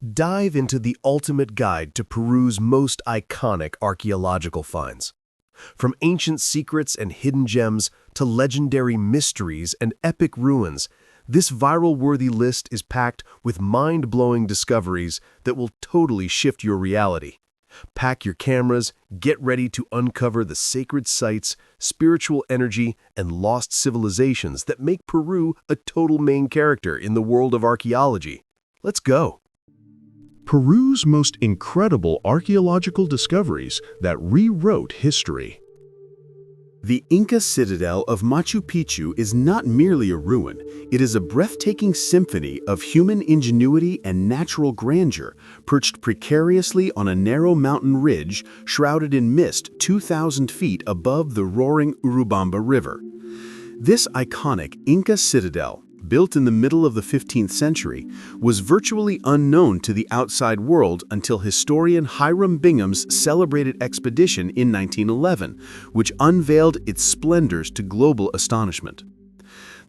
Dive into the ultimate guide to Peru's most iconic archaeological finds. From ancient secrets and hidden gems to legendary mysteries and epic ruins, this viral-worthy list is packed with mind-blowing discoveries that will totally shift your reality. Pack your cameras, get ready to uncover the sacred sites, spiritual energy, and lost civilizations that make Peru a total main character in the world of archaeology. Let's go! Peru's most incredible archaeological discoveries that rewrote history. The Inca citadel of Machu Picchu is not merely a ruin, it is a breathtaking symphony of human ingenuity and natural grandeur, perched precariously on a narrow mountain ridge shrouded in mist 2,000 feet above the roaring Urubamba River. This iconic Inca citadel, built in the middle of the 15th century, was virtually unknown to the outside world until historian Hiram Bingham's celebrated expedition in 1911, which unveiled its splendors to global astonishment.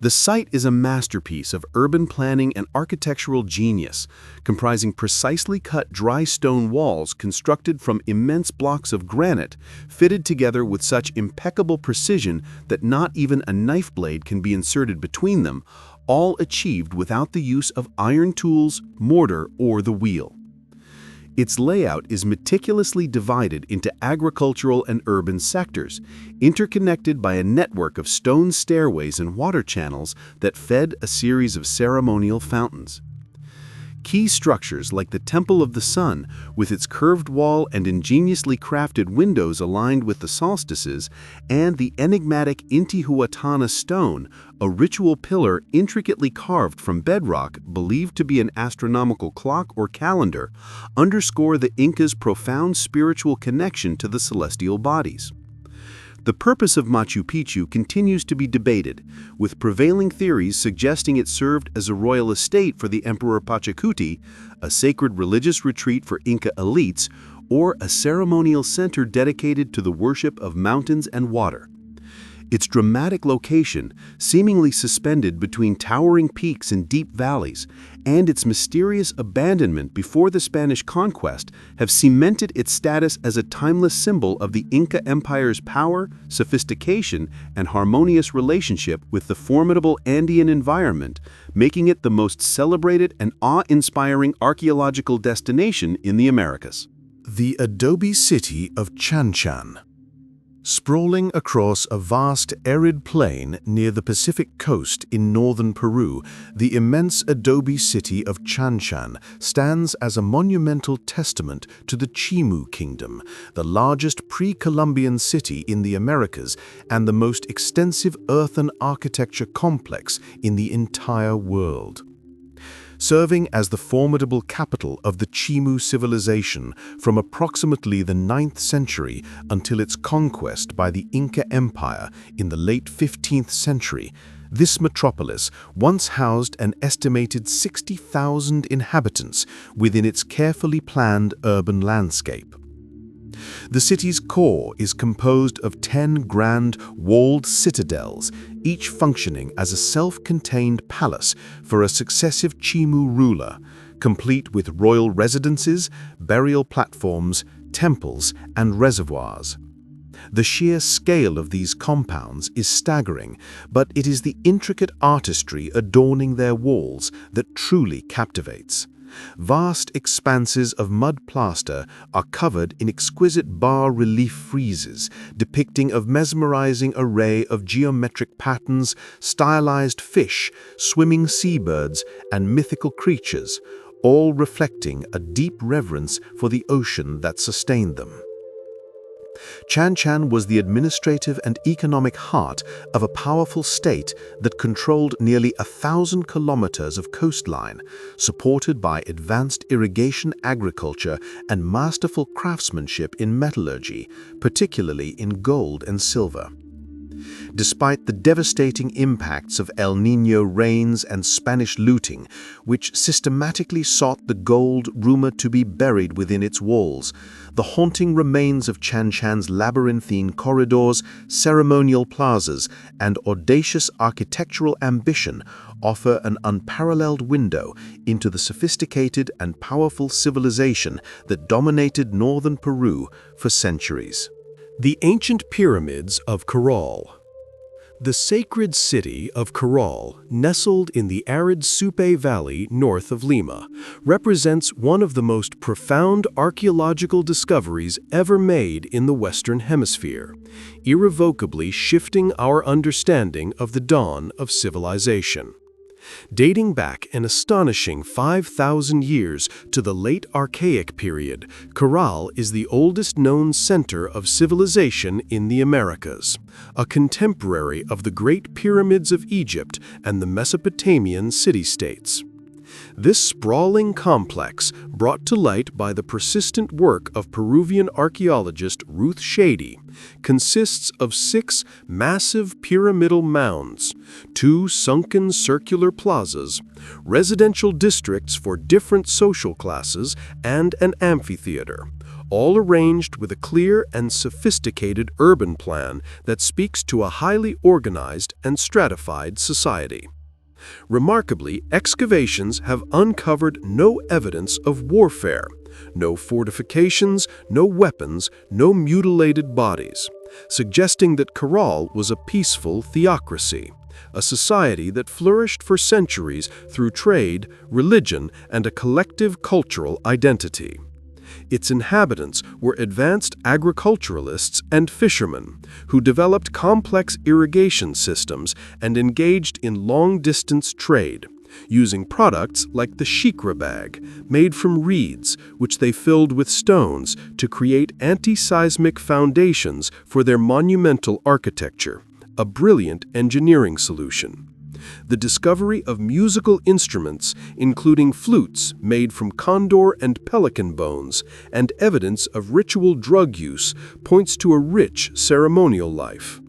The site is a masterpiece of urban planning and architectural genius, comprising precisely cut dry stone walls constructed from immense blocks of granite, fitted together with such impeccable precision that not even a knife blade can be inserted between them, all achieved without the use of iron tools, mortar, or the wheel. Its layout is meticulously divided into agricultural and urban sectors, interconnected by a network of stone stairways and water channels that fed a series of ceremonial fountains. Key structures like the Temple of the Sun, with its curved wall and ingeniously crafted windows aligned with the solstices, and the enigmatic Intihuatana stone, a ritual pillar intricately carved from bedrock believed to be an astronomical clock or calendar, underscore the Incas' profound spiritual connection to the celestial bodies. The purpose of Machu Picchu continues to be debated, with prevailing theories suggesting it served as a royal estate for the Emperor Pachacuti, a sacred religious retreat for Inca elites, or a ceremonial center dedicated to the worship of mountains and water. Its dramatic location, seemingly suspended between towering peaks and deep valleys, and its mysterious abandonment before the Spanish conquest have cemented its status as a timeless symbol of the Inca Empire's power, sophistication, and harmonious relationship with the formidable Andean environment, making it the most celebrated and awe-inspiring archaeological destination in the Americas. The adobe city of Chanchan. Sprawling across a vast arid plain near the Pacific coast in northern Peru, the immense adobe city of Chanchan stands as a monumental testament to the Chimu Kingdom, the largest pre-Columbian city in the Americas and the most extensive earthen architecture complex in the entire world. Serving as the formidable capital of the Chimu civilization from approximately the 9th century until its conquest by the Inca Empire in the late 15th century, this metropolis once housed an estimated 60,000 inhabitants within its carefully planned urban landscape. The city's core is composed of 10 grand walled citadels, each functioning as a self-contained palace for a successive Chimu ruler, complete with royal residences, burial platforms, temples, and reservoirs. The sheer scale of these compounds is staggering, but it is the intricate artistry adorning their walls that truly captivates. Vast expanses of mud plaster are covered in exquisite bas-relief friezes depicting a mesmerizing array of geometric patterns, stylized fish, swimming seabirds, and mythical creatures, all reflecting a deep reverence for the ocean that sustained them. Chanchan was the administrative and economic heart of a powerful state that controlled nearly 1,000 kilometers of coastline, supported by advanced irrigation agriculture and masterful craftsmanship in metallurgy, particularly in gold and silver. Despite the devastating impacts of El Niño rains and Spanish looting, which systematically sought the gold rumored to be buried within its walls, the haunting remains of Chanchan's labyrinthine corridors, ceremonial plazas, and audacious architectural ambition offer an unparalleled window into the sophisticated and powerful civilization that dominated northern Peru for centuries. The ancient pyramids of Caral. The sacred city of Caral, nestled in the arid Supe Valley north of Lima, represents one of the most profound archaeological discoveries ever made in the Western Hemisphere, irrevocably shifting our understanding of the dawn of civilization. Dating back an astonishing 5,000 years to the late Archaic period, Caral is the oldest known center of civilization in the Americas, a contemporary of the Great Pyramids of Egypt and the Mesopotamian city-states. This sprawling complex, brought to light by the persistent work of Peruvian archaeologist Ruth Shady, consists of 6 massive pyramidal mounds, 2 sunken circular plazas, residential districts for different social classes, and an amphitheater, all arranged with a clear and sophisticated urban plan that speaks to a highly organized and stratified society. Remarkably, excavations have uncovered no evidence of warfare, no fortifications, no weapons, no mutilated bodies, suggesting that Caral was a peaceful theocracy, a society that flourished for centuries through trade, religion, and a collective cultural identity. Its inhabitants were advanced agriculturalists and fishermen who developed complex irrigation systems and engaged in long-distance trade, using products like the shikra bag, made from reeds, which they filled with stones to create anti-seismic foundations for their monumental architecture, a brilliant engineering solution. The discovery of musical instruments, including flutes made from condor and pelican bones, and evidence of ritual drug use, points to a rich ceremonial life.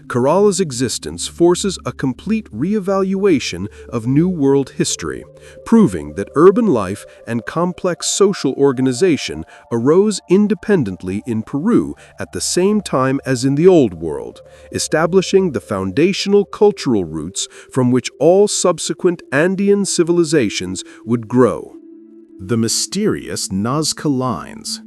Caral's existence forces a complete reevaluation of New World history, proving that urban life and complex social organization arose independently in Peru at the same time as in the Old World, establishing the foundational cultural roots from which all subsequent Andean civilizations would grow. The mysterious Nazca Lines.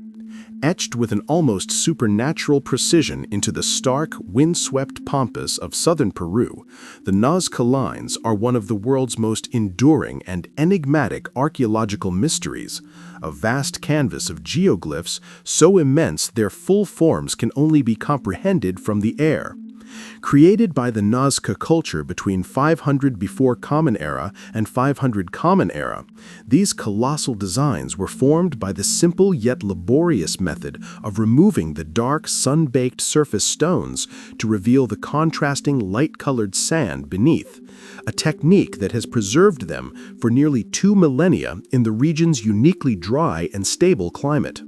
Etched with an almost supernatural precision into the stark, windswept pampas of southern Peru, the Nazca Lines are one of the world's most enduring and enigmatic archaeological mysteries, a vast canvas of geoglyphs so immense their full forms can only be comprehended from the air. Created by the Nazca culture between 500 before Common Era and 500 Common Era, these colossal designs were formed by the simple yet laborious method of removing the dark, sun-baked surface stones to reveal the contrasting light-colored sand beneath, a technique that has preserved them for nearly 2 millennia in the region's uniquely dry and stable climate.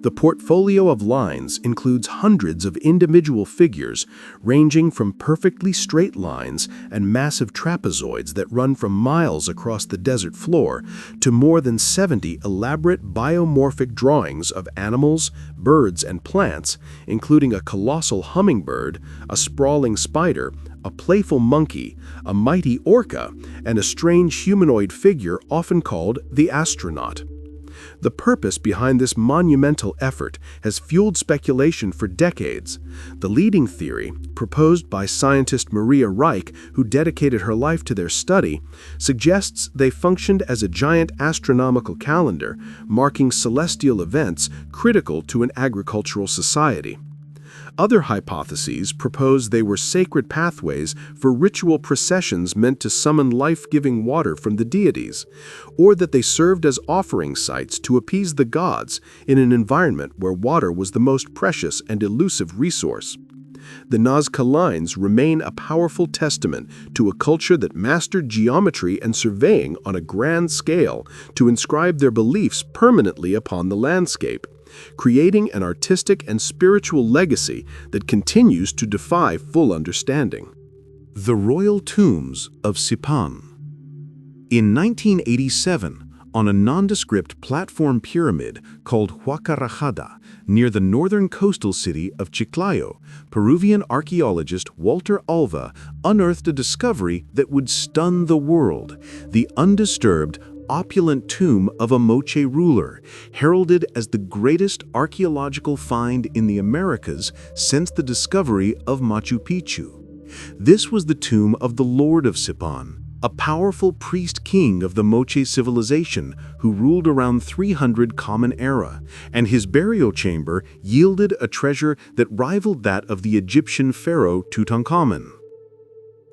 The portfolio of lines includes hundreds of individual figures, ranging from perfectly straight lines and massive trapezoids that run from miles across the desert floor to more than 70 elaborate biomorphic drawings of animals, birds, and plants, including a colossal hummingbird, a sprawling spider, a playful monkey, a mighty orca, and a strange humanoid figure often called the astronaut. The purpose behind this monumental effort has fueled speculation for decades. The leading theory, proposed by scientist Maria Reich, who dedicated her life to their study, suggests they functioned as a giant astronomical calendar, marking celestial events critical to an agricultural society. Other hypotheses propose they were sacred pathways for ritual processions meant to summon life-giving water from the deities, or that they served as offering sites to appease the gods in an environment where water was the most precious and elusive resource. The Nazca Lines remain a powerful testament to a culture that mastered geometry and surveying on a grand scale to inscribe their beliefs permanently upon the landscape, creating an artistic and spiritual legacy that continues to defy full understanding. The Royal Tombs of Sipán. In 1987, on a nondescript platform pyramid called Huaca near the northern coastal city of Chiclayo, Peruvian archaeologist Walter Alva unearthed a discovery that would stun the world: the undisturbed, opulent tomb of a Moche ruler, heralded as the greatest archaeological find in the Americas since the discovery of Machu Picchu. This was the tomb of the Lord of Sipán, a powerful priest-king of the Moche civilization who ruled around 300 Common Era, and his burial chamber yielded a treasure that rivaled that of the Egyptian pharaoh Tutankhamun.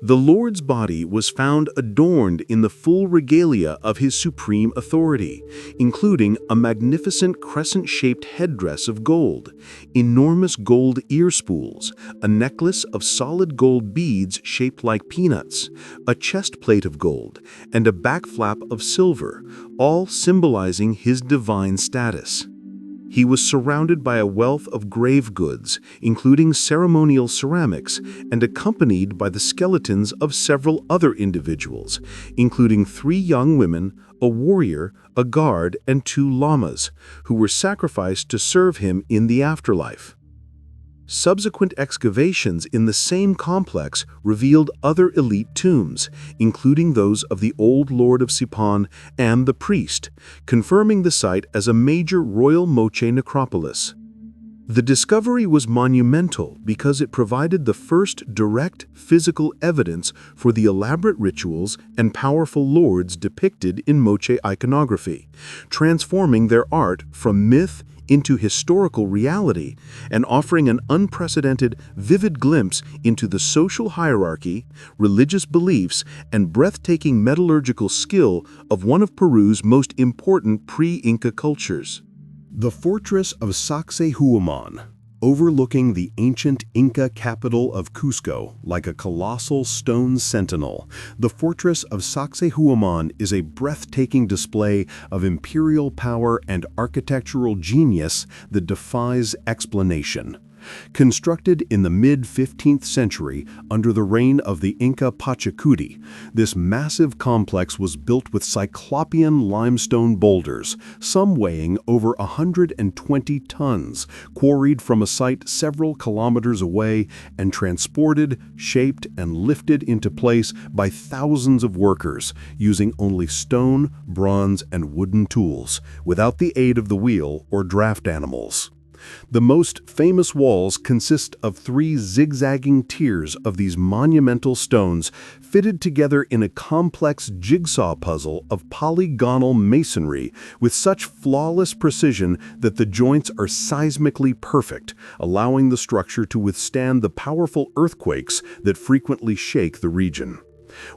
The Lord's body was found adorned in the full regalia of his supreme authority, including a magnificent crescent-shaped headdress of gold, enormous gold ear spools, a necklace of solid gold beads shaped like peanuts, a chest plate of gold, and a back flap of silver, all symbolizing his divine status. He was surrounded by a wealth of grave goods, including ceremonial ceramics, and accompanied by the skeletons of several other individuals, including 3 young women, a warrior, a guard, and 2 llamas, who were sacrificed to serve him in the afterlife. Subsequent excavations in the same complex revealed other elite tombs, including those of the old Lord of Sipán and the priest, confirming the site as a major royal Moche necropolis. The discovery was monumental because it provided the first direct physical evidence for the elaborate rituals and powerful lords depicted in Moche iconography, transforming their art from myth into historical reality and offering an unprecedented, vivid glimpse into the social hierarchy, religious beliefs, and breathtaking metallurgical skill of one of Peru's most important pre-Inca cultures. The fortress of Sacsayhuamán, overlooking the ancient Inca capital of Cusco like a colossal stone sentinel, the fortress of Sacsayhuamán is a breathtaking display of imperial power and architectural genius that defies explanation. Constructed in the mid-15th century under the reign of the Inca Pachacuti, this massive complex was built with cyclopean limestone boulders, some weighing over 120 tons, quarried from a site several kilometers away and transported, shaped, and lifted into place by thousands of workers, using only stone, bronze, and wooden tools, without the aid of the wheel or draft animals. The most famous walls consist of 3 zigzagging tiers of these monumental stones fitted together in a complex jigsaw puzzle of polygonal masonry with such flawless precision that the joints are seismically perfect, allowing the structure to withstand the powerful earthquakes that frequently shake the region.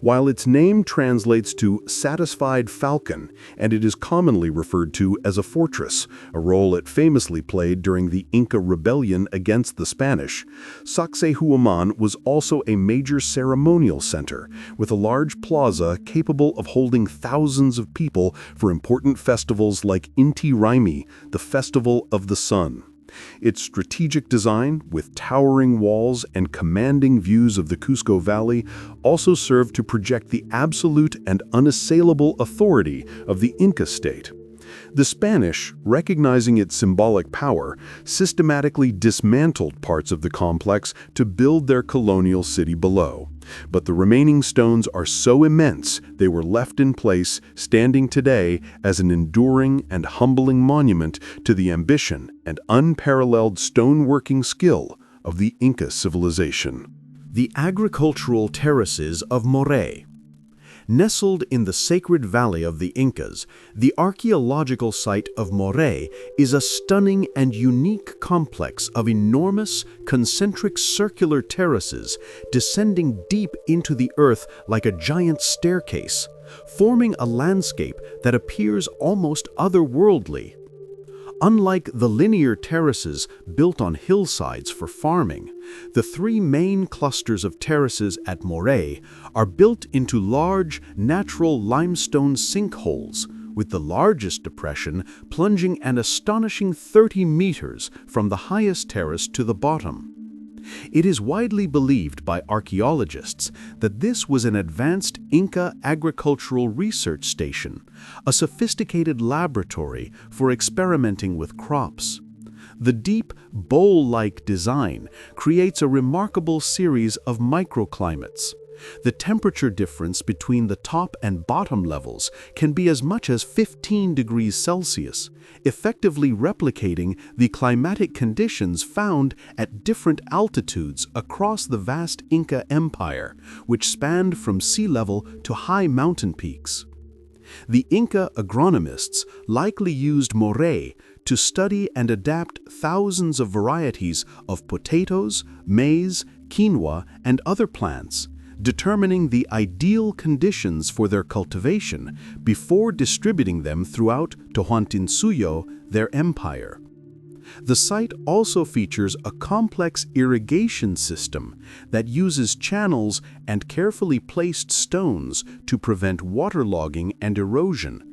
While its name translates to satisfied falcon, and it is commonly referred to as a fortress, a role it famously played during the Inca rebellion against the Spanish, Sacsayhuamán was also a major ceremonial center, with a large plaza capable of holding thousands of people for important festivals like Inti Raymi, the Festival of the Sun. Its strategic design, with towering walls and commanding views of the Cusco Valley, also served to project the absolute and unassailable authority of the Inca state. The Spanish, recognizing its symbolic power, systematically dismantled parts of the complex to build their colonial city below. But the remaining stones are so immense they were left in place, standing today as an enduring and humbling monument to the ambition and unparalleled stoneworking skill of the Inca civilization. The agricultural terraces of Moray. Nestled in the sacred valley of the Incas, the archaeological site of Moray is a stunning and unique complex of enormous, concentric circular terraces descending deep into the earth like a giant staircase, forming a landscape that appears almost otherworldly. Unlike the linear terraces built on hillsides for farming, the 3 main clusters of terraces at Moray are built into large, natural limestone sinkholes, with the largest depression plunging an astonishing 30 meters from the highest terrace to the bottom. It is widely believed by archaeologists that this was an advanced Inca agricultural research station, a sophisticated laboratory for experimenting with crops. The deep, bowl-like design creates a remarkable series of microclimates. The temperature difference between the top and bottom levels can be as much as 15 degrees Celsius, effectively replicating the climatic conditions found at different altitudes across the vast Inca Empire, which spanned from sea level to high mountain peaks. The Inca agronomists likely used Moray to study and adapt thousands of varieties of potatoes, maize, quinoa, and other plants, determining the ideal conditions for their cultivation before distributing them throughout Tahuantinsuyo, their empire. The site also features a complex irrigation system that uses channels and carefully placed stones to prevent waterlogging and erosion,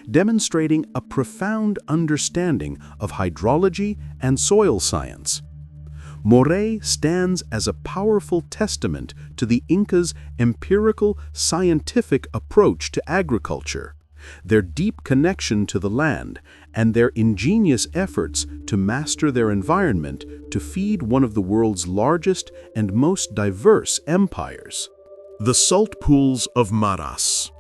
demonstrating a profound understanding of hydrology and soil science. Moray stands as a powerful testament to the Incas' empirical, scientific approach to agriculture, their deep connection to the land, and their ingenious efforts to master their environment to feed one of the world's largest and most diverse empires. The salt pools of Maras,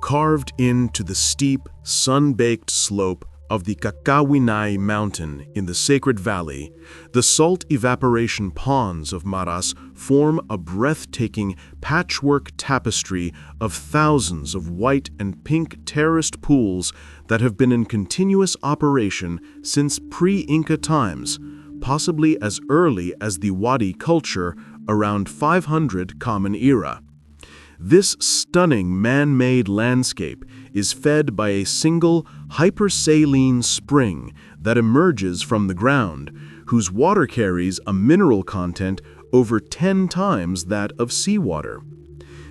carved into the steep, sun-baked slope of the Kakawinay mountain in the Sacred Valley, the salt evaporation ponds of Maras form a breathtaking patchwork tapestry of thousands of white and pink terraced pools that have been in continuous operation since pre-Inca times, possibly as early as the Wadi culture around 500 Common Era. This stunning man-made landscape is fed by a single hypersaline spring that emerges from the ground, whose water carries a mineral content over 10 times that of seawater.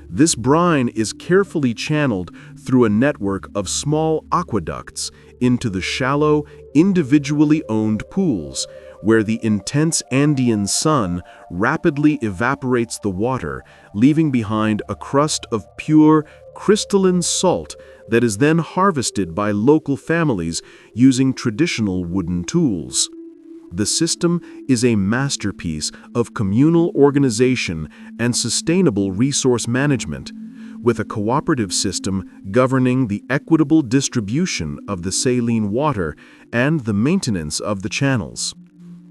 This brine is carefully channeled through a network of small aqueducts into the shallow, individually owned pools, where the intense Andean sun rapidly evaporates the water, leaving behind a crust of pure, crystalline salt that is then harvested by local families using traditional wooden tools. The system is a masterpiece of communal organization and sustainable resource management, with a cooperative system governing the equitable distribution of the saline water and the maintenance of the channels.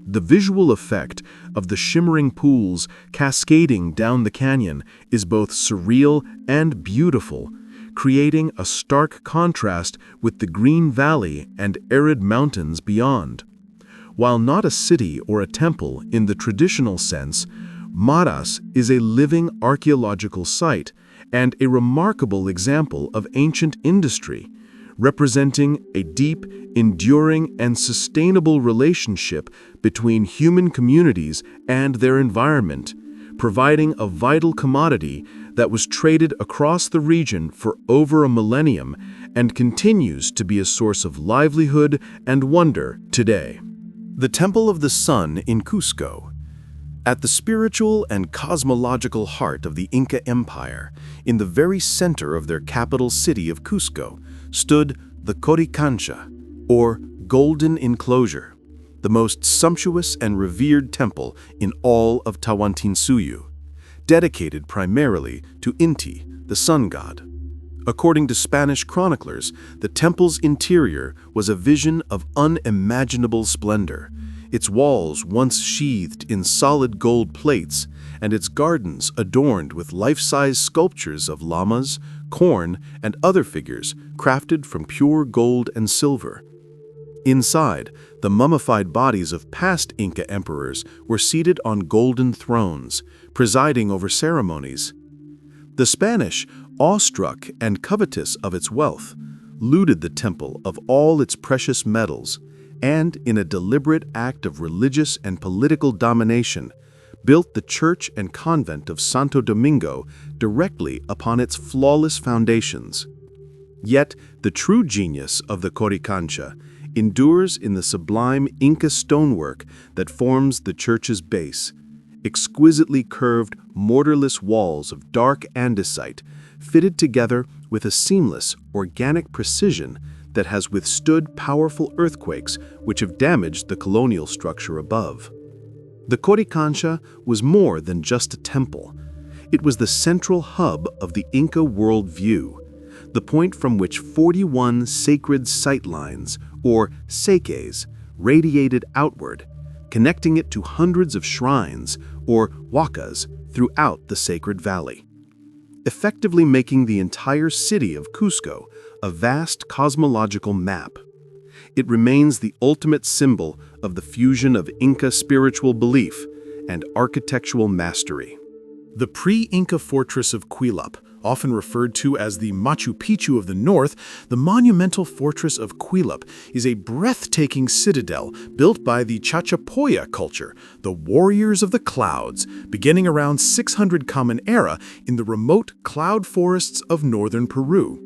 The visual effect of the shimmering pools cascading down the canyon is both surreal and beautiful, creating a stark contrast with the green valley and arid mountains beyond. While not a city or a temple in the traditional sense, Maras is a living archaeological site and a remarkable example of ancient industry, representing a deep, enduring, and sustainable relationship between human communities and their environment, providing a vital commodity that was traded across the region for over a millennium and continues to be a source of livelihood and wonder today. The Temple of the Sun in Cusco. At the spiritual and cosmological heart of the Inca Empire, in the very center of their capital city of Cusco, stood the Coricancha, or Golden Enclosure, the most sumptuous and revered temple in all of Tahuantinsuyo, dedicated primarily to Inti, the sun god. According to Spanish chroniclers, the temple's interior was a vision of unimaginable splendor, its walls once sheathed in solid gold plates, and its gardens adorned with life-size sculptures of llamas, corn, and other figures crafted from pure gold and silver. Inside, the mummified bodies of past Inca emperors were seated on golden thrones, presiding over ceremonies. The Spanish, awestruck and covetous of its wealth, looted the temple of all its precious metals, and, in a deliberate act of religious and political domination, built the church and convent of Santo Domingo directly upon its flawless foundations. Yet, the true genius of the Coricancha endures in the sublime Inca stonework that forms the church's base, exquisitely curved, mortarless walls of dark andesite fitted together with a seamless, organic precision that has withstood powerful earthquakes which have damaged the colonial structure above. The Coricancha was more than just a temple. It was the central hub of the Inca worldview, the point from which 41 sacred sight lines, or seques, radiated outward, connecting it to hundreds of shrines, or huacas, throughout the sacred valley, effectively making the entire city of Cusco a vast cosmological map. It remains the ultimate symbol of the fusion of Inca spiritual belief and architectural mastery. The pre-Inca fortress of Kuelap, often referred to as the Machu Picchu of the north, the monumental fortress of Kuelap is a breathtaking citadel built by the Chachapoya culture, the warriors of the clouds, beginning around 600 Common Era in the remote cloud forests of northern Peru.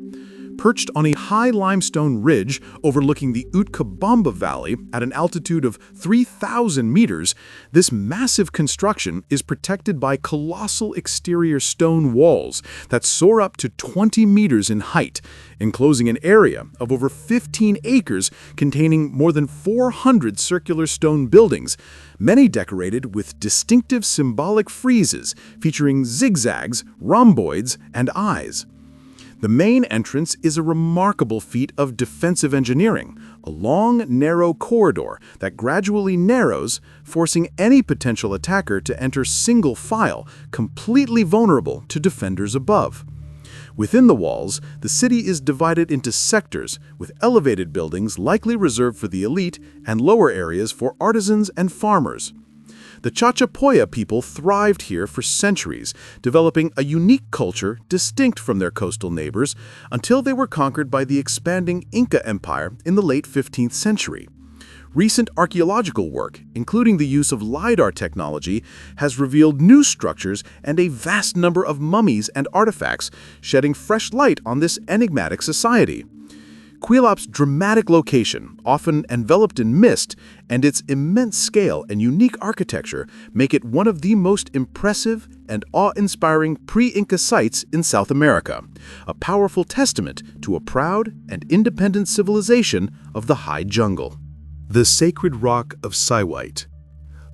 Perched on a high limestone ridge overlooking the Huanuco Valley at an altitude of 3,000 meters, this massive construction is protected by colossal exterior stone walls that soar up to 20 meters in height, enclosing an area of over 15 acres containing more than 400 circular stone buildings, many decorated with distinctive symbolic friezes featuring zigzags, rhomboids, and eyes. The main entrance is a remarkable feat of defensive engineering, a long, narrow corridor that gradually narrows, forcing any potential attacker to enter single file, completely vulnerable to defenders above. Within the walls, the city is divided into sectors, with elevated buildings likely reserved for the elite and lower areas for artisans and farmers. The Chachapoya people thrived here for centuries, developing a unique culture distinct from their coastal neighbors until they were conquered by the expanding Inca Empire in the late 15th century. Recent archaeological work, including the use of LiDAR technology, has revealed new structures and a vast number of mummies and artifacts, shedding fresh light on this enigmatic society. Kuelap's dramatic location, often enveloped in mist, and its immense scale and unique architecture make it one of the most impressive and awe-inspiring pre-Inca sites in South America, a powerful testament to a proud and independent civilization of the high jungle. The sacred rock of Saiwite.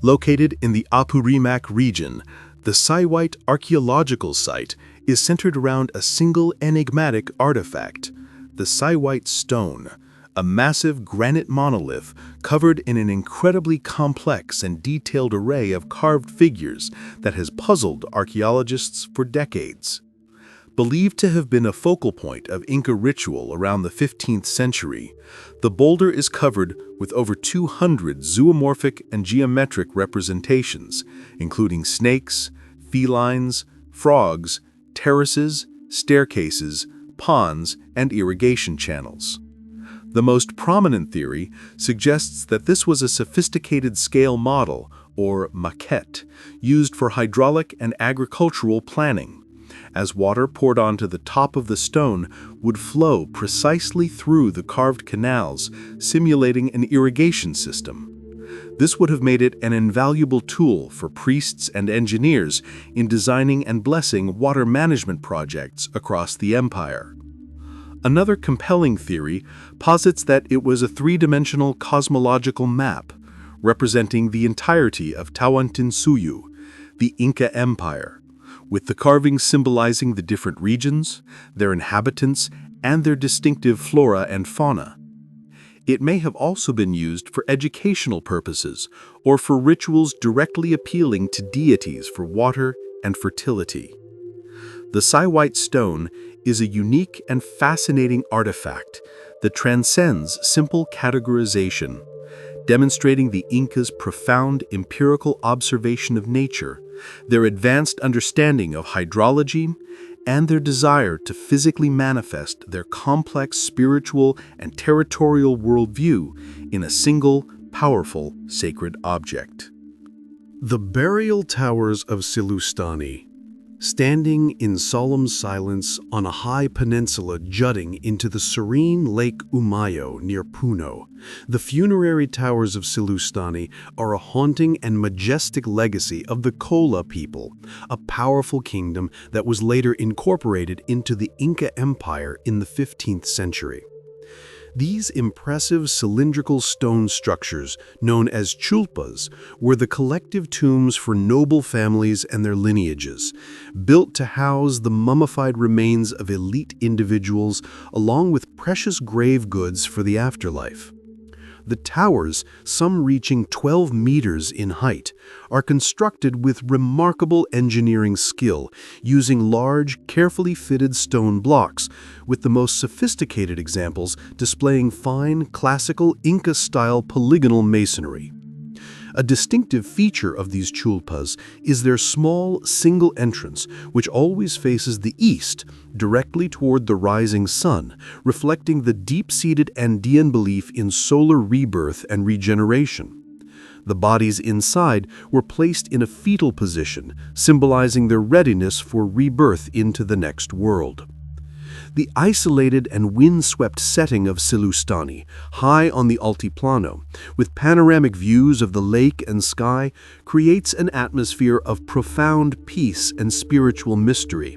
Located in the Apurimac region, the Saiwite archaeological site is centered around a single enigmatic artifact, the Saiwite stone, a massive granite monolith covered in an incredibly complex and detailed array of carved figures that has puzzled archaeologists for decades. Believed to have been a focal point of Inca ritual around the 15th century, the boulder is covered with over 200 zoomorphic and geometric representations, including snakes, felines, frogs, terraces, staircases, ponds, and irrigation channels. The most prominent theory suggests that this was a sophisticated scale model, or maquette, used for hydraulic and agricultural planning, as water poured onto the top of the stone would flow precisely through the carved canals, simulating an irrigation system. This would have made it an invaluable tool for priests and engineers in designing and blessing water management projects across the empire. Another compelling theory posits that it was a three-dimensional cosmological map representing the entirety of Tawantinsuyu, the Inca Empire, with the carvings symbolizing the different regions, their inhabitants, and their distinctive flora and fauna. It may have also been used for educational purposes or for rituals directly appealing to deities for water and fertility. The Saiwite stone is a unique and fascinating artifact that transcends simple categorization, demonstrating the Incas' profound empirical observation of nature, their advanced understanding of hydrology, and their desire to physically manifest their complex spiritual and territorial worldview in a single, powerful, sacred object. The burial towers of Sillustani. Standing in solemn silence on a high peninsula jutting into the serene Lake Umayo near Puno, the funerary towers of Sillustani are a haunting and majestic legacy of the Kola people, a powerful kingdom that was later incorporated into the Inca Empire in the 15th century. These impressive cylindrical stone structures, known as chulpas, were the collective tombs for noble families and their lineages, built to house the mummified remains of elite individuals along with precious grave goods for the afterlife. The towers, some reaching 12 meters in height, are constructed with remarkable engineering skill, using large, carefully fitted stone blocks, with the most sophisticated examples displaying fine, classical Inca-style polygonal masonry. A distinctive feature of these chulpas is their small, single entrance, which always faces the east, directly toward the rising sun, reflecting the deep-seated Andean belief in solar rebirth and regeneration. The bodies inside were placed in a fetal position, symbolizing their readiness for rebirth into the next world. The isolated and wind-swept setting of Sillustani, high on the Altiplano, with panoramic views of the lake and sky, creates an atmosphere of profound peace and spiritual mystery.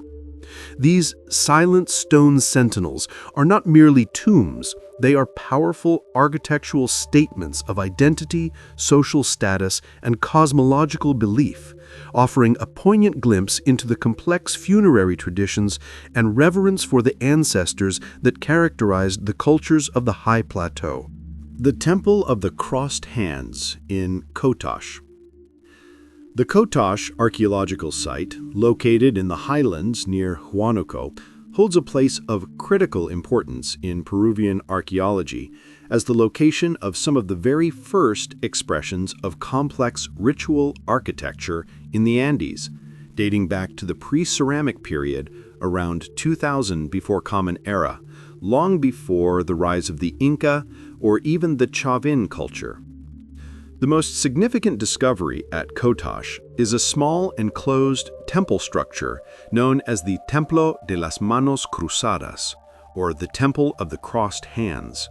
These silent stone sentinels are not merely tombs, they are powerful architectural statements of identity, social status, and cosmological belief, offering a poignant glimpse into the complex funerary traditions and reverence for the ancestors that characterized the cultures of the high plateau. The Temple of the Crossed Hands in Kotosh. The Kotosh archaeological site, located in the highlands near Huánuco, holds a place of critical importance in Peruvian archaeology as the location of some of the very first expressions of complex ritual architecture in the Andes, dating back to the pre-ceramic period around 2000 before Common Era, long before the rise of the Inca or even the Chavin culture. The most significant discovery at Kotosh is a small enclosed temple structure known as the Templo de las Manos Cruzadas, or the Temple of the Crossed Hands.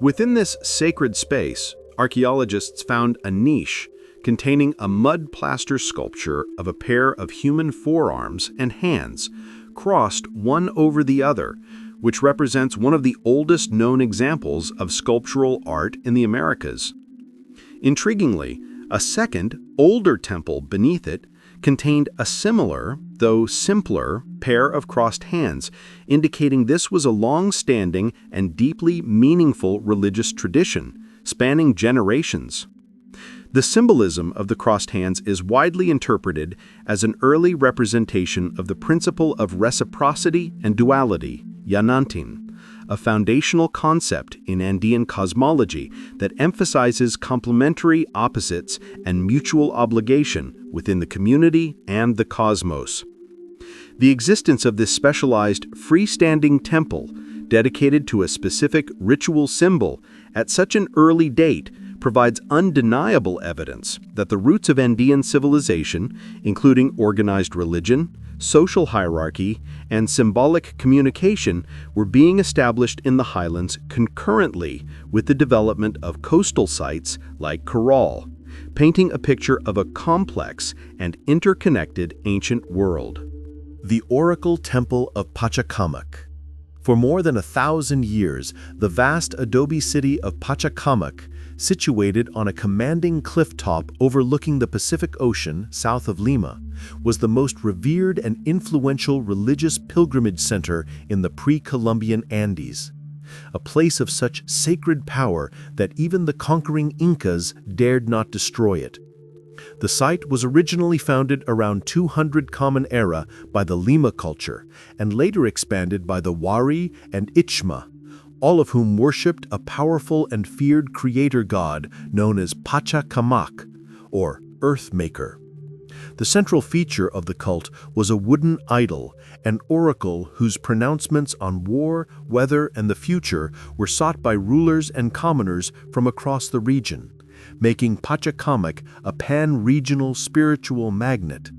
Within this sacred space, archaeologists found a niche containing a mud plaster sculpture of a pair of human forearms and hands, crossed one over the other, which represents one of the oldest known examples of sculptural art in the Americas. Intriguingly, a second, older temple beneath it contained a similar, though simpler, pair of crossed hands, indicating this was a long-standing and deeply meaningful religious tradition, spanning generations. The symbolism of the crossed hands is widely interpreted as an early representation of the principle of reciprocity and duality, yanantin, a foundational concept in Andean cosmology that emphasizes complementary opposites and mutual obligation within the community and the cosmos. The existence of this specialized freestanding temple, dedicated to a specific ritual symbol at such an early date, provides undeniable evidence that the roots of Andean civilization, including organized religion, social hierarchy, and symbolic communication, were being established in the highlands concurrently with the development of coastal sites like Caral, painting a picture of a complex and interconnected ancient world. The Oracle Temple of Pachacamac. For more than 1,000 years, the vast adobe city of Pachacamac, situated on a commanding cliff top overlooking the Pacific Ocean south of Lima, was the most revered and influential religious pilgrimage center in the pre-Columbian Andes, a place of such sacred power that even the conquering Incas dared not destroy it. The site was originally founded around 200 Common Era by the Lima culture and later expanded by the Wari and Ichma, all of whom worshipped a powerful and feared creator god known as Pachacamac, or Earth Maker. The central feature of the cult was a wooden idol, an oracle whose pronouncements on war, weather, and the future were sought by rulers and commoners from across the region, making Pachacamac a pan-regional spiritual magnet.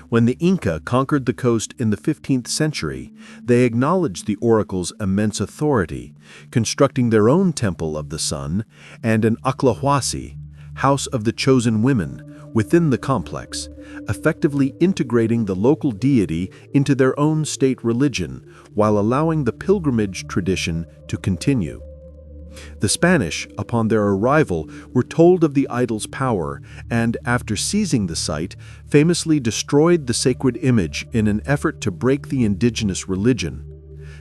When the Inca conquered the coast in the 15th century, they acknowledged the oracle's immense authority, constructing their own temple of the sun and an Aclahuasi, House of the Chosen Women, within the complex, effectively integrating the local deity into their own state religion while allowing the pilgrimage tradition to continue. The Spanish, upon their arrival, were told of the idol's power and, after seizing the site, famously destroyed the sacred image in an effort to break the indigenous religion.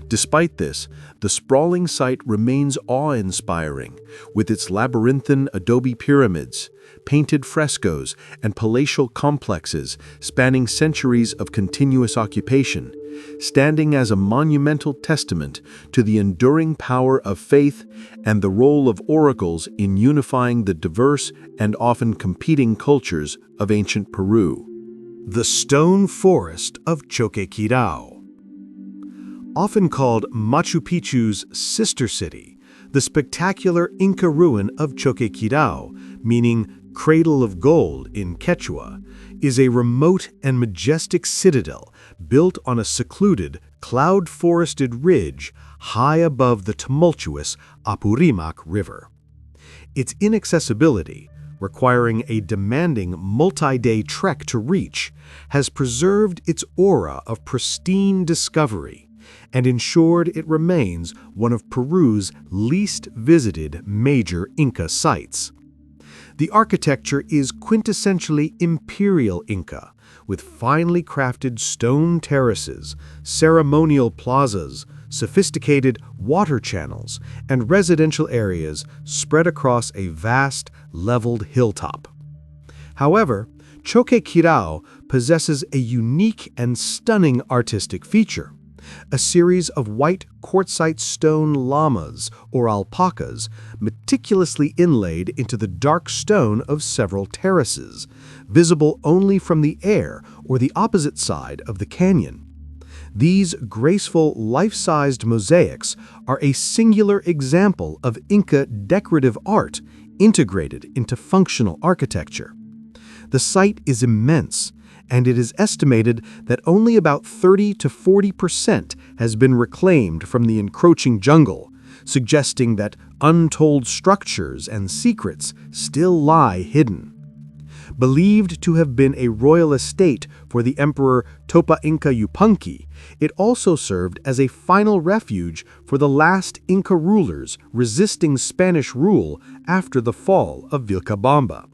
Despite this, the sprawling site remains awe-inspiring, with its labyrinthine adobe pyramids, painted frescoes, and palatial complexes spanning centuries of continuous occupation, standing as a monumental testament to the enduring power of faith and the role of oracles in unifying the diverse and often competing cultures of ancient Peru. The Stone Forest of Choquequirao. Often called Machu Picchu's sister city, the spectacular Inca ruin of Choquequirao, meaning Cradle of Gold in Quechua, is a remote and majestic citadel built on a secluded, cloud-forested ridge high above the tumultuous Apurimac River. Its inaccessibility, requiring a demanding multi-day trek to reach, has preserved its aura of pristine discovery and ensured it remains one of Peru's least visited major Inca sites. The architecture is quintessentially imperial Inca, with finely crafted stone terraces, ceremonial plazas, sophisticated water channels, and residential areas spread across a vast, leveled hilltop. However, Choquequirao possesses a unique and stunning artistic feature: a series of white quartzite stone llamas, or alpacas, meticulously inlaid into the dark stone of several terraces, visible only from the air or the opposite side of the canyon. These graceful, life-sized mosaics are a singular example of Inca decorative art integrated into functional architecture. The site is immense, and it is estimated that only about 30 to 40% has been reclaimed from the encroaching jungle, suggesting that untold structures and secrets still lie hidden. Believed to have been a royal estate for the Emperor Topa Inca Yupanqui, it also served as a final refuge for the last Inca rulers resisting Spanish rule after the fall of Vilcabamba.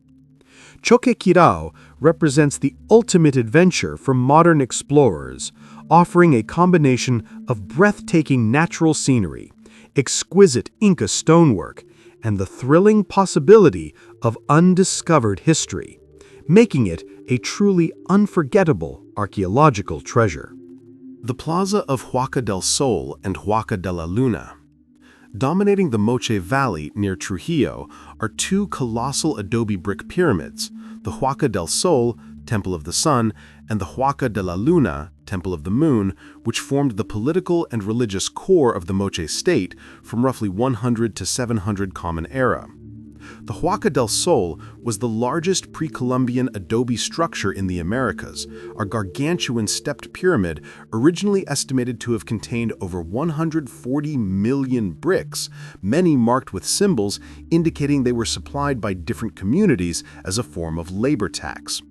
Choquequirao represents the ultimate adventure for modern explorers, offering a combination of breathtaking natural scenery, exquisite Inca stonework, and the thrilling possibility of undiscovered history, making it a truly unforgettable archaeological treasure. The Plaza of Huaca del Sol and Huaca de la Luna. Dominating the Moche Valley near Trujillo are two colossal adobe brick pyramids, the Huaca del Sol, Temple of the Sun, and the Huaca de la Luna, Temple of the Moon, which formed the political and religious core of the Moche state from roughly 100 to 700 Common Era. The Huaca del Sol was the largest pre-Columbian adobe structure in the Americas, a gargantuan stepped pyramid originally estimated to have contained over 140 million bricks, many marked with symbols indicating they were supplied by different communities as a form of labor tax.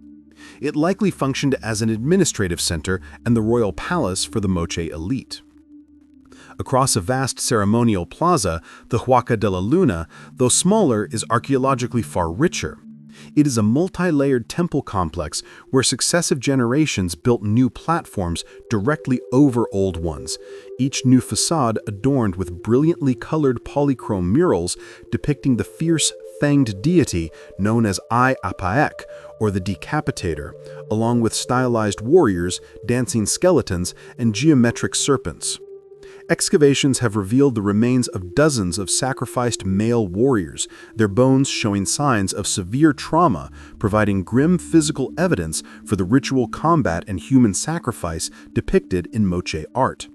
It likely functioned as an administrative center and the royal palace for the Moche elite. Across a vast ceremonial plaza, the Huaca de la Luna, though smaller, is archaeologically far richer. It is a multi-layered temple complex where successive generations built new platforms directly over old ones, each new facade adorned with brilliantly colored polychrome murals depicting the fierce, fanged deity known as Apaek, or the Decapitator, along with stylized warriors, dancing skeletons, and geometric serpents. Excavations have revealed the remains of dozens of sacrificed male warriors, their bones showing signs of severe trauma, providing grim physical evidence for the ritual combat and human sacrifice depicted in Moche art.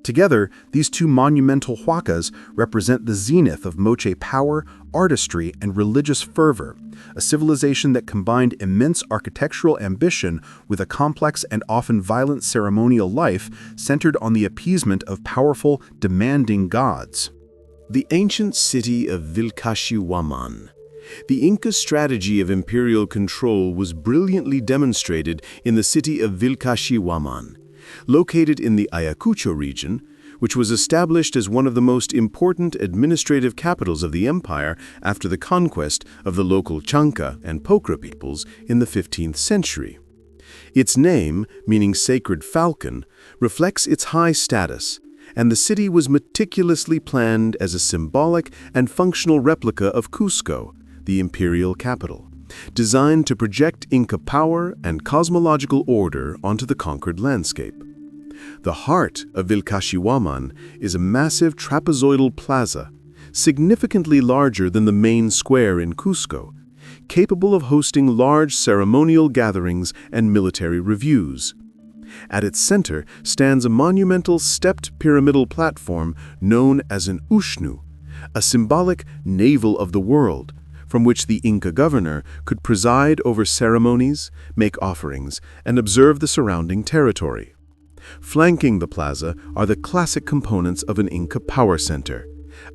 Together, these two monumental huacas represent the zenith of Moche power, artistry, and religious fervor, a civilization that combined immense architectural ambition with a complex and often violent ceremonial life centered on the appeasement of powerful, demanding gods. The ancient city of Vilcashuamán. The Inca strategy of imperial control was brilliantly demonstrated in the city of Vilcashuamán, located in the Ayacucho region, which was established as one of the most important administrative capitals of the empire after the conquest of the local Chanca and Pocra peoples in the 15th century. Its name, meaning sacred falcon, reflects its high status, and the city was meticulously planned as a symbolic and functional replica of Cusco, the imperial capital, designed to project Inca power and cosmological order onto the conquered landscape. The heart of Vilcashuamán is a massive trapezoidal plaza, significantly larger than the main square in Cusco, capable of hosting large ceremonial gatherings and military reviews. At its center stands a monumental stepped pyramidal platform known as an ushnu, a symbolic navel of the world, from which the Inca governor could preside over ceremonies, make offerings, and observe the surrounding territory. Flanking the plaza are the classic components of an Inca power center,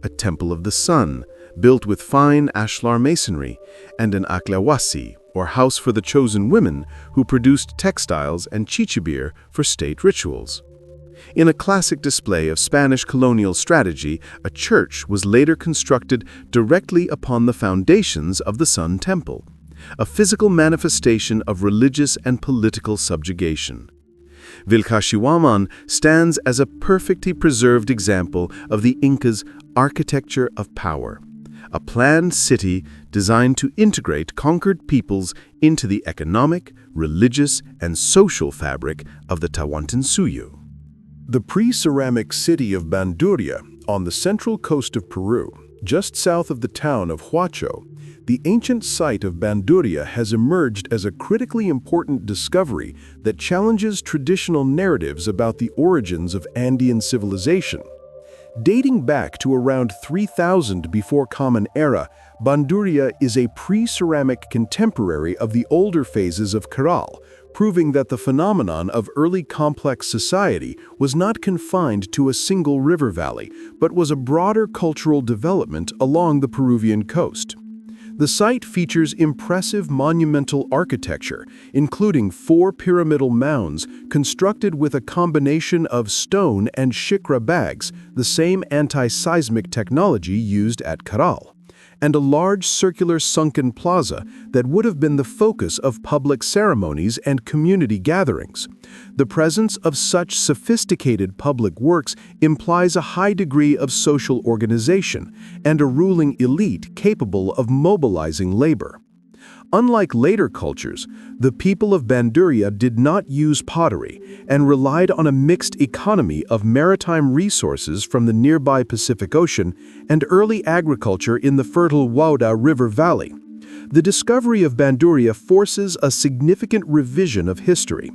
a temple of the sun, built with fine ashlar masonry, and an aclawasi, or house for the chosen women who produced textiles and chichibir for state rituals. In a classic display of Spanish colonial strategy, a church was later constructed directly upon the foundations of the Sun Temple, a physical manifestation of religious and political subjugation. Vilcashuamán stands as a perfectly preserved example of the Incas' architecture of power, a planned city designed to integrate conquered peoples into the economic, religious, and social fabric of the Tahuantinsuyo. The pre-ceramic city of Bandurria, on the central coast of Peru, just south of the town of Huacho, the ancient site of Bandurria has emerged as a critically important discovery that challenges traditional narratives about the origins of Andean civilization. Dating back to around 3000 before Common Era, Bandurria is a pre-ceramic contemporary of the older phases of Caral, proving that the phenomenon of early complex society was not confined to a single river valley, but was a broader cultural development along the Peruvian coast. The site features impressive monumental architecture, including 4 pyramidal mounds constructed with a combination of stone and shikra bags, the same anti-seismic technology used at Caral, and a large circular sunken plaza that would have been the focus of public ceremonies and community gatherings. The presence of such sophisticated public works implies a high degree of social organization and a ruling elite capable of mobilizing labor. Unlike later cultures, the people of Bandurria did not use pottery and relied on a mixed economy of maritime resources from the nearby Pacific Ocean and early agriculture in the fertile Huaura River Valley. The discovery of Bandurria forces a significant revision of history,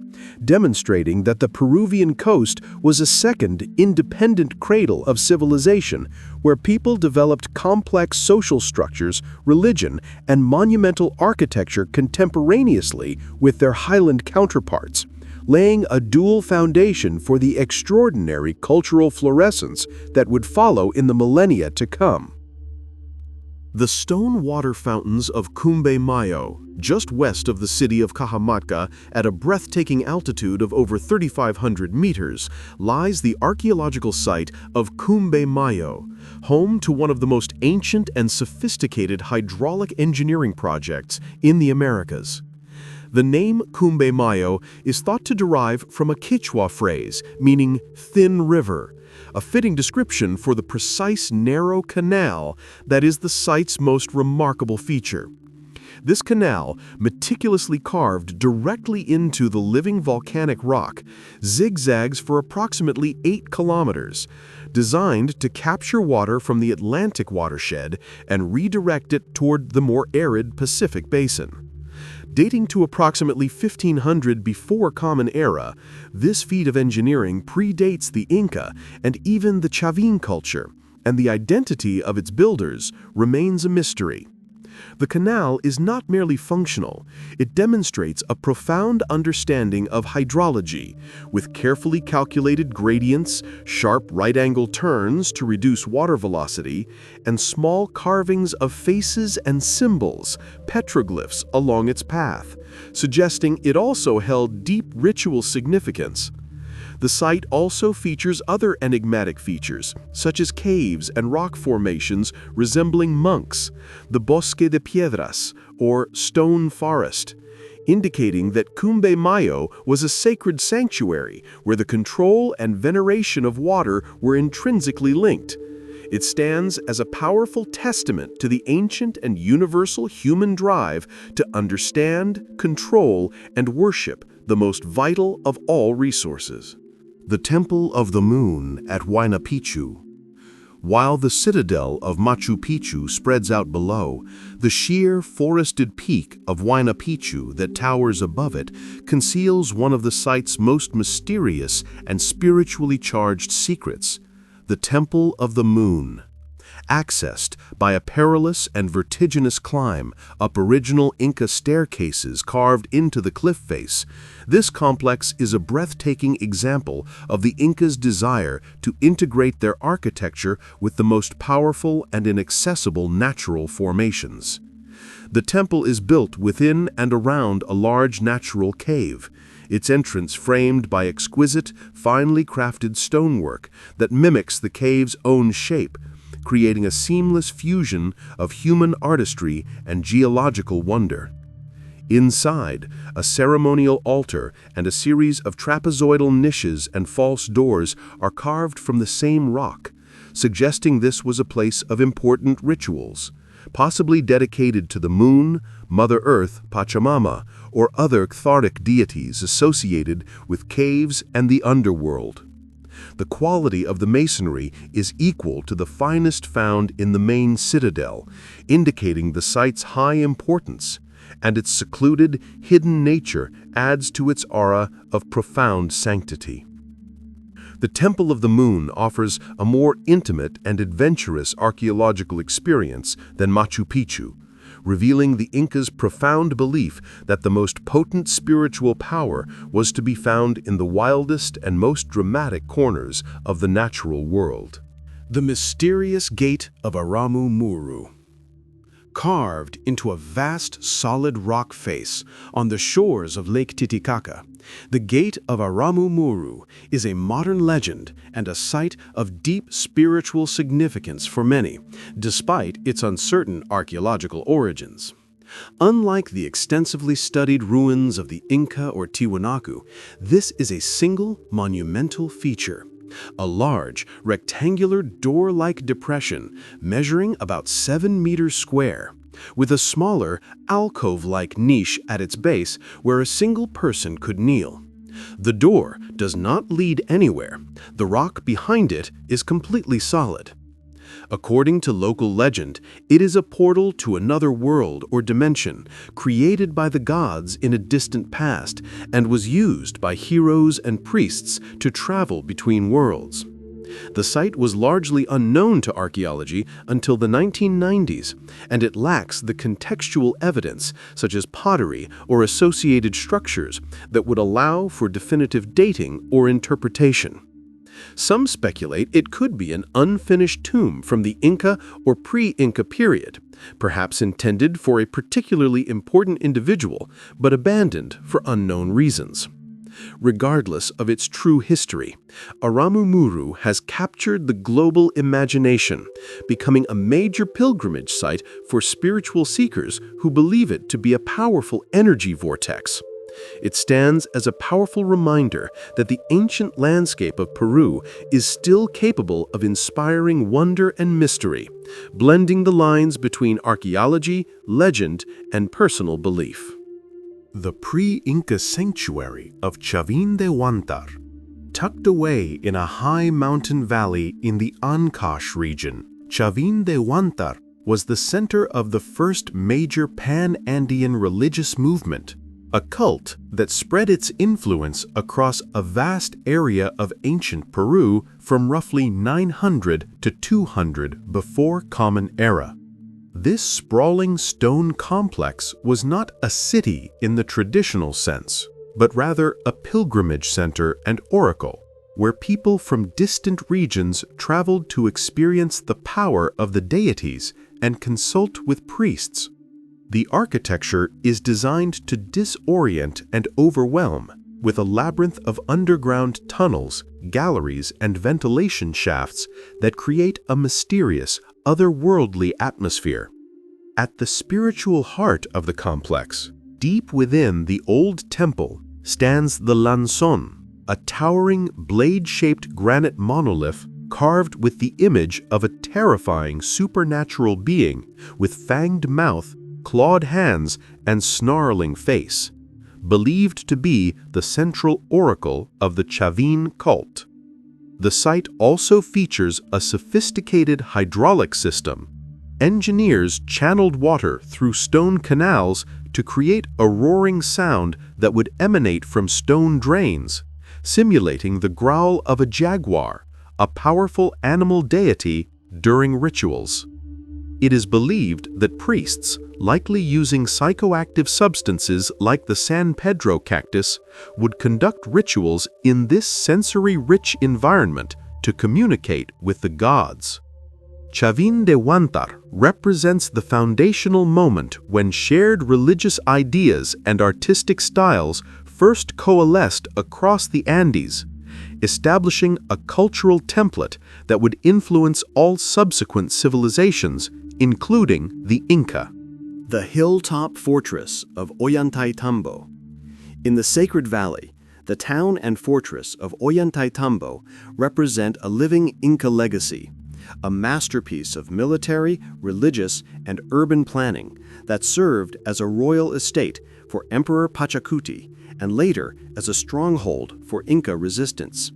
demonstrating that the Peruvian coast was a second, independent cradle of civilization, where people developed complex social structures, religion, and monumental architecture contemporaneously with their highland counterparts, laying a dual foundation for the extraordinary cultural florescence that would follow in the millennia to come. The stone water fountains of Cumbe Mayo, just west of the city of Cajamarca at a breathtaking altitude of over 3,500 meters, lies the archaeological site of Cumbe Mayo, home to one of the most ancient and sophisticated hydraulic engineering projects in the Americas. The name Cumbe Mayo is thought to derive from a Quechua phrase meaning thin river, a fitting description for the precise narrow canal that is the site's most remarkable feature. This canal, meticulously carved directly into the living volcanic rock, zigzags for approximately 8 kilometers, designed to capture water from the Atlantic watershed and redirect it toward the more arid Pacific basin. Dating to approximately 1500 before Common Era, this feat of engineering predates the Inca and even the Chavin culture, and the identity of its builders remains a mystery. The canal is not merely functional, it demonstrates a profound understanding of hydrology, with carefully calculated gradients, sharp right-angle turns to reduce water velocity, and small carvings of faces and symbols, petroglyphs, along its path, suggesting it also held deep ritual significance. The site also features other enigmatic features, such as caves and rock formations resembling monks, the Bosque de Piedras, or stone forest, indicating that Cumbe Mayo was a sacred sanctuary where the control and veneration of water were intrinsically linked. It stands as a powerful testament to the ancient and universal human drive to understand, control, and worship the most vital of all resources. The Temple of the Moon at Huánuco Picchu. While the citadel of Machu Picchu spreads out below, the sheer forested peak of Huánuco Picchu that towers above it conceals one of the site's most mysterious and spiritually charged secrets, the Temple of the Moon. Accessed by a perilous and vertiginous climb up original Inca staircases carved into the cliff face, this complex is a breathtaking example of the Incas' desire to integrate their architecture with the most powerful and inaccessible natural formations. The temple is built within and around a large natural cave, its entrance framed by exquisite, finely crafted stonework that mimics the cave's own shape, creating a seamless fusion of human artistry and geological wonder. Inside, a ceremonial altar and a series of trapezoidal niches and false doors are carved from the same rock, suggesting this was a place of important rituals, possibly dedicated to the moon, Mother Earth, Pachamama, or other cathartic deities associated with caves and the underworld. The quality of the masonry is equal to the finest found in the main citadel, indicating the site's high importance, and its secluded, hidden nature adds to its aura of profound sanctity. The Temple of the Moon offers a more intimate and adventurous archaeological experience than Machu Picchu, revealing the Incas' profound belief that the most potent spiritual power was to be found in the wildest and most dramatic corners of the natural world. The mysterious gate of Aramu Muru. Carved into a vast solid rock face on the shores of Lake Titicaca, the Gate of Aramu Muru is a modern legend and a site of deep spiritual significance for many, despite its uncertain archaeological origins. Unlike the extensively studied ruins of the Inca or Tiwanaku, this is a single monumental feature. A large, rectangular door-like depression measuring about 7 meters square, with a smaller, alcove-like niche at its base where a single person could kneel. The door does not lead anywhere. The rock behind it is completely solid. According to local legend, it is a portal to another world or dimension, created by the gods in a distant past, and was used by heroes and priests to travel between worlds. The site was largely unknown to archaeology until the 1990s, and it lacks the contextual evidence, such as pottery or associated structures, that would allow for definitive dating or interpretation. Some speculate it could be an unfinished tomb from the Inca or pre-Inca period, perhaps intended for a particularly important individual, but abandoned for unknown reasons. Regardless of its true history, Aramu Muru has captured the global imagination, becoming a major pilgrimage site for spiritual seekers who believe it to be a powerful energy vortex. It stands as a powerful reminder that the ancient landscape of Peru is still capable of inspiring wonder and mystery, blending the lines between archaeology, legend, and personal belief. The pre-Inca sanctuary of Chavin de Huantar. Tucked away in a high mountain valley in the Ancash region, Chavin de Huantar was the center of the first major Pan-Andean religious movement, a cult that spread its influence across a vast area of ancient Peru from roughly 900 to 200 before Common Era. This sprawling stone complex was not a city in the traditional sense, but rather a pilgrimage center and oracle, where people from distant regions traveled to experience the power of the deities and consult with priests. The architecture is designed to disorient and overwhelm, with a labyrinth of underground tunnels, galleries, and ventilation shafts that create a mysterious, otherworldly atmosphere. At the spiritual heart of the complex, deep within the old temple, stands the Lanzón, a towering, blade-shaped granite monolith carved with the image of a terrifying supernatural being with fanged mouth, clawed hands, and snarling face, believed to be the central oracle of the Chavin cult. The site also features a sophisticated hydraulic system. Engineers channeled water through stone canals to create a roaring sound that would emanate from stone drains, simulating the growl of a jaguar, a powerful animal deity, during rituals. It is believed that priests, likely using psychoactive substances like the San Pedro cactus, would conduct rituals in this sensory-rich environment to communicate with the gods. Chavin de Huantar represents the foundational moment when shared religious ideas and artistic styles first coalesced across the Andes, establishing a cultural template that would influence all subsequent civilizations, including the Inca. The hilltop fortress of Ollantaytambo. In the Sacred Valley, the town and fortress of Ollantaytambo represent a living Inca legacy, a masterpiece of military, religious, and urban planning that served as a royal estate for Emperor Pachacuti and later as a stronghold for Inca resistance.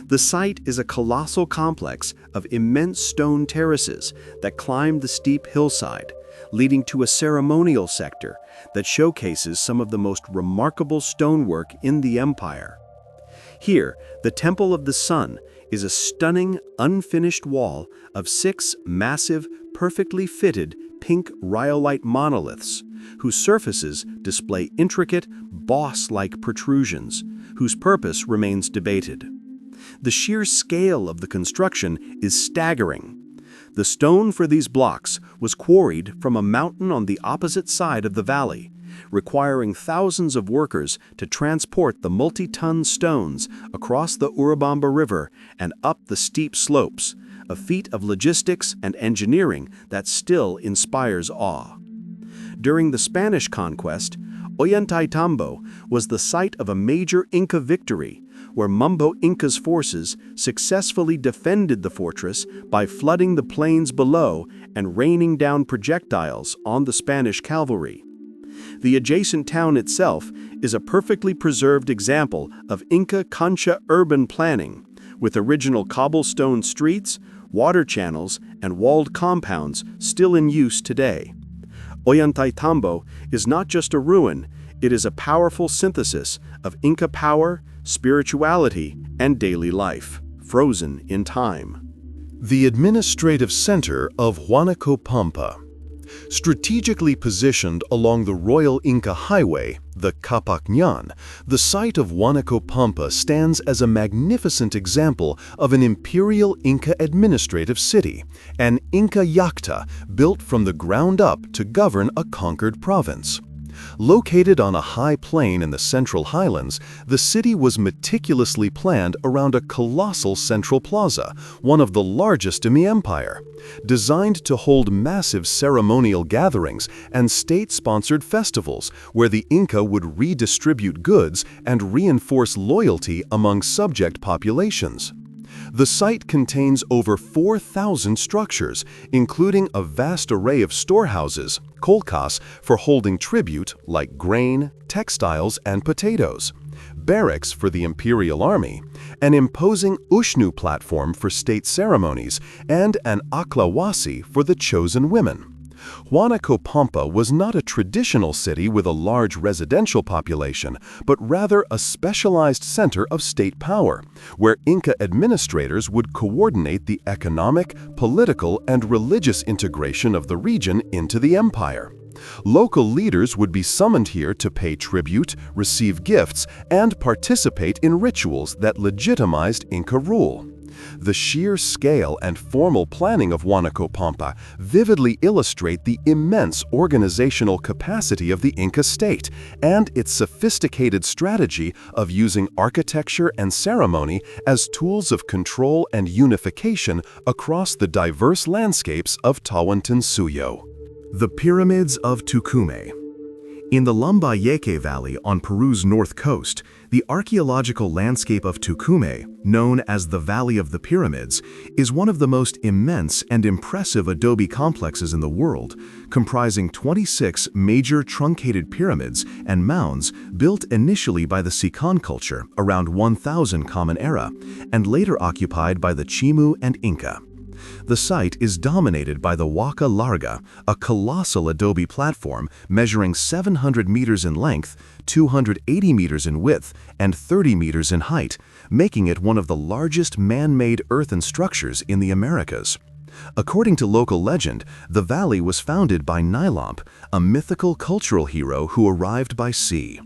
The site is a colossal complex of immense stone terraces that climb the steep hillside, leading to a ceremonial sector that showcases some of the most remarkable stonework in the empire. Here, the Temple of the Sun is a stunning, unfinished wall of 6 massive, perfectly fitted pink rhyolite monoliths, whose surfaces display intricate, boss-like protrusions, whose purpose remains debated. The sheer scale of the construction is staggering. The stone for these blocks was quarried from a mountain on the opposite side of the valley, requiring thousands of workers to transport the multi-ton stones across the Urubamba River and up the steep slopes, a feat of logistics and engineering that still inspires awe. During the Spanish conquest, Ollantaytambo was the site of a major Inca victory, where Mumbo Inca's forces successfully defended the fortress by flooding the plains below and raining down projectiles on the Spanish cavalry. The adjacent town itself is a perfectly preserved example of Inca Concha urban planning, with original cobblestone streets, water channels, and walled compounds still in use today. Ollantaytambo is not just a ruin, it is a powerful synthesis of Inca power, spirituality, and daily life, frozen in time. The administrative center of Huánuco Pampa. Strategically positioned along the Royal Inca Highway, the Capacñan, the site of Huánuco Pampa stands as a magnificent example of an imperial Inca administrative city, an Inca yacta built from the ground up to govern a conquered province. Located on a high plain in the Central Highlands, the city was meticulously planned around a colossal central plaza, one of the largest in the empire. Designed to hold massive ceremonial gatherings and state-sponsored festivals where the Inca would redistribute goods and reinforce loyalty among subject populations. The site contains over 4,000 structures, including a vast array of storehouses, kolkas, for holding tribute like grain, textiles, and potatoes, barracks for the imperial army, an imposing Ushnu platform for state ceremonies, and an aklawasi for the chosen women. Huánuco Pampa was not a traditional city with a large residential population, but rather a specialized center of state power, where Inca administrators would coordinate the economic, political, and religious integration of the region into the empire. Local leaders would be summoned here to pay tribute, receive gifts, and participate in rituals that legitimized Inca rule. The sheer scale and formal planning of Huánuco Pampa vividly illustrate the immense organizational capacity of the Inca state and its sophisticated strategy of using architecture and ceremony as tools of control and unification across the diverse landscapes of Tawantinsuyo. The Pyramids of Túcume. In the Lambayeque Valley on Peru's north coast, the archaeological landscape of Túcume, known as the Valley of the Pyramids, is one of the most immense and impressive adobe complexes in the world, comprising 26 major truncated pyramids and mounds built initially by the Sipán culture around 1000 Common Era and later occupied by the Chimu and Inca. The site is dominated by the Huaca Larga, a colossal adobe platform measuring 700 meters in length, 280 meters in width, and 30 meters in height, making it one of the largest man-made earthen structures in the Americas. According to local legend, the valley was founded by Nilamp, a mythical cultural hero who arrived by sea.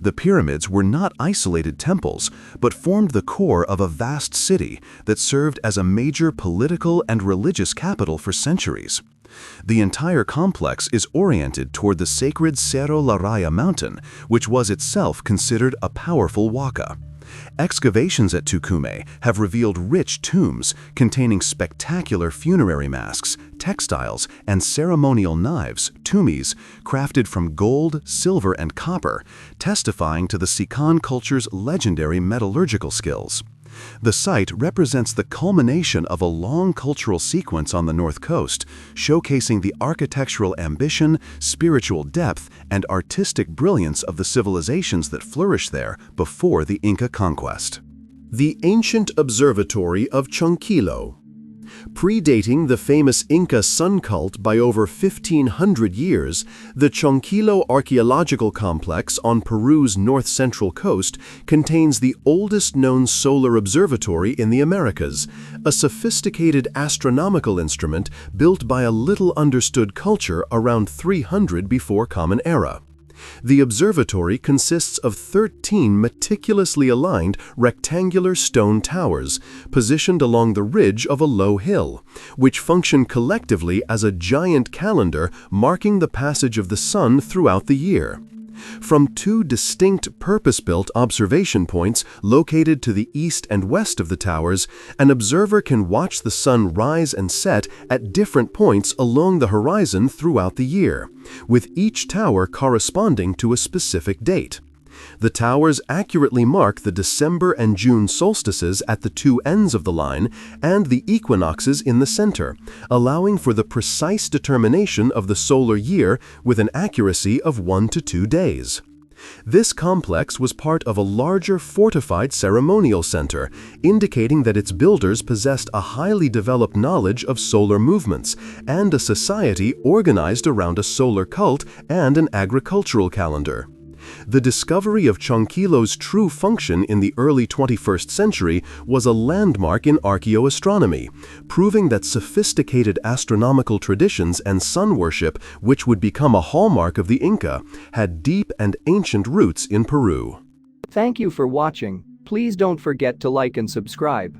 The pyramids were not isolated temples, but formed the core of a vast city that served as a major political and religious capital for centuries. The entire complex is oriented toward the sacred Cerro La Raya mountain, which was itself considered a powerful Huaca. Excavations at Túcume have revealed rich tombs containing spectacular funerary masks, textiles, and ceremonial knives, tumis, crafted from gold, silver, and copper, testifying to the Sipán culture's legendary metallurgical skills. The site represents the culmination of a long cultural sequence on the north coast, showcasing the architectural ambition, spiritual depth, and artistic brilliance of the civilizations that flourished there before the Inca conquest. The ancient observatory of Chankillo. Predating the famous Inca sun cult by over 1,500 years, the Chankillo Archaeological Complex on Peru's north-central coast contains the oldest known solar observatory in the Americas, a sophisticated astronomical instrument built by a little-understood culture around 300 before Common Era. The observatory consists of 13 meticulously aligned rectangular stone towers, positioned along the ridge of a low hill, which function collectively as a giant calendar marking the passage of the sun throughout the year. From two distinct purpose-built observation points located to the east and west of the towers, an observer can watch the sun rise and set at different points along the horizon throughout the year, with each tower corresponding to a specific date. The towers accurately mark the December and June solstices at the two ends of the line and the equinoxes in the center, allowing for the precise determination of the solar year with an accuracy of 1 to 2 days. This complex was part of a larger fortified ceremonial center, indicating that its builders possessed a highly developed knowledge of solar movements and a society organized around a solar cult and an agricultural calendar. The discovery of Chankillo's true function in the early 21st century was a landmark in archaeoastronomy, proving that sophisticated astronomical traditions and sun worship, which would become a hallmark of the Inca, had deep and ancient roots in Peru. Thank you for watching. Please don't forget to like and subscribe.